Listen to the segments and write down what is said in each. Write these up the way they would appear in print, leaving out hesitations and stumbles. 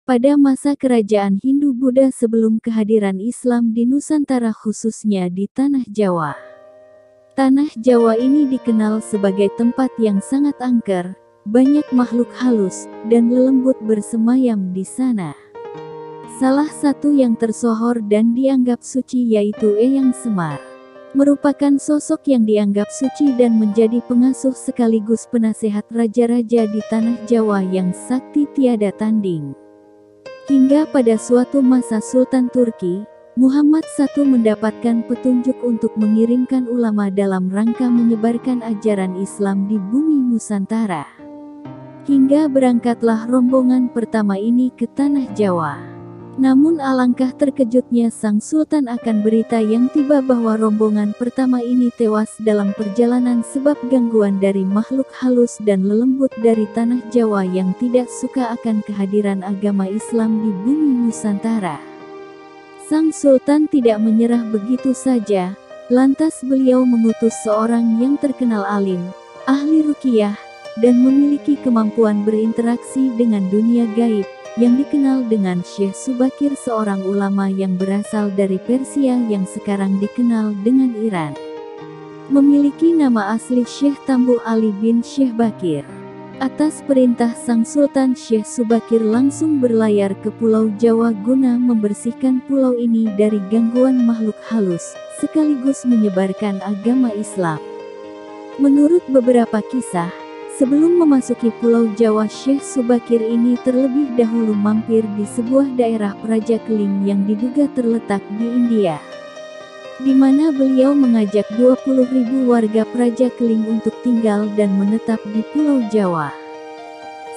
Pada masa kerajaan Hindu-Buddha sebelum kehadiran Islam di Nusantara khususnya di Tanah Jawa. Tanah Jawa ini dikenal sebagai tempat yang sangat angker, banyak makhluk halus, dan lelembut bersemayam di sana. Salah satu yang tersohor dan dianggap suci yaitu Eyang Semar. Merupakan sosok yang dianggap suci dan menjadi pengasuh sekaligus penasehat raja-raja di Tanah Jawa yang sakti tiada tanding. Hingga pada suatu masa Sultan Turki, Muhammad I mendapatkan petunjuk untuk mengirimkan ulama dalam rangka menyebarkan ajaran Islam di bumi Nusantara. Hingga berangkatlah rombongan pertama ini ke Tanah Jawa. Namun alangkah terkejutnya sang Sultan akan berita yang tiba bahwa rombongan pertama ini tewas dalam perjalanan sebab gangguan dari makhluk halus dan lelembut dari Tanah Jawa yang tidak suka akan kehadiran agama Islam di bumi Nusantara. Sang Sultan tidak menyerah begitu saja, lantas beliau mengutus seorang yang terkenal alim, ahli ruqyah, dan memiliki kemampuan berinteraksi dengan dunia gaib, yang dikenal dengan Syekh Subakir, seorang ulama yang berasal dari Persia yang sekarang dikenal dengan Iran. Memiliki nama asli Syekh Tambu Ali bin Syekh Bakir. Atas perintah sang Sultan, Syekh Subakir langsung berlayar ke Pulau Jawa guna membersihkan pulau ini dari gangguan makhluk halus, sekaligus menyebarkan agama Islam. Menurut beberapa kisah, sebelum memasuki Pulau Jawa, Syekh Subakir ini terlebih dahulu mampir di sebuah daerah Praja Keling yang diduga terletak di India, di mana beliau mengajak 20.000 warga Praja Keling untuk tinggal dan menetap di Pulau Jawa.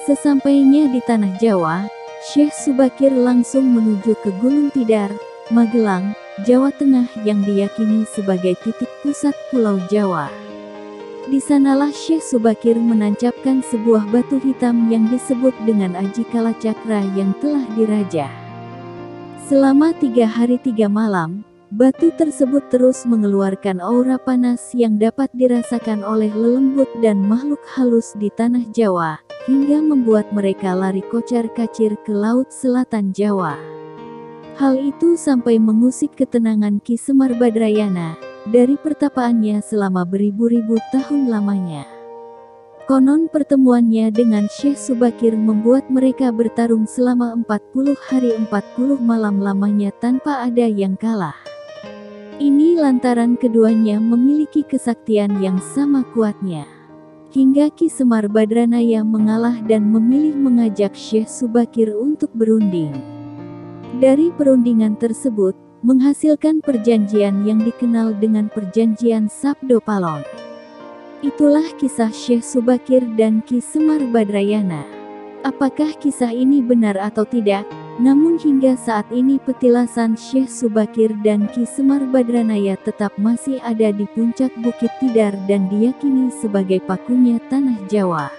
Sesampainya di Tanah Jawa, Syekh Subakir langsung menuju ke Gunung Tidar, Magelang, Jawa Tengah yang diyakini sebagai titik pusat Pulau Jawa. Di sanalah Syekh Subakir menancapkan sebuah batu hitam yang disebut dengan Aji Kalacakra yang telah dirajah. Selama 3 hari 3 malam, batu tersebut terus mengeluarkan aura panas yang dapat dirasakan oleh lelembut dan makhluk halus di Tanah Jawa, hingga membuat mereka lari kocar-kacir ke Laut Selatan Jawa. Hal itu sampai mengusik ketenangan Ki Semar Badrayana dari pertapaannya selama beribu-ribu tahun lamanya. Konon pertemuannya dengan Syekh Subakir membuat mereka bertarung selama 40 hari 40 malam lamanya tanpa ada yang kalah. Ini lantaran keduanya memiliki kesaktian yang sama kuatnya. Hingga Ki Semar Badranaya mengalah dan memilih mengajak Syekh Subakir untuk berunding. Dari perundingan tersebut, menghasilkan perjanjian yang dikenal dengan Perjanjian Sabdo Palon. Itulah kisah Syekh Subakir dan Ki Semar Badrayana. Apakah kisah ini benar atau tidak? Namun hingga saat ini petilasan Syekh Subakir dan Ki Semar Badranaya tetap masih ada di puncak Bukit Tidar dan diyakini sebagai pakunya Tanah Jawa.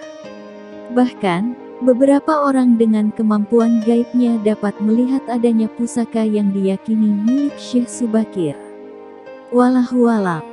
Bahkan, beberapa orang dengan kemampuan gaibnya dapat melihat adanya pusaka yang diyakini milik Syekh Subakir. Wallahu a'lam.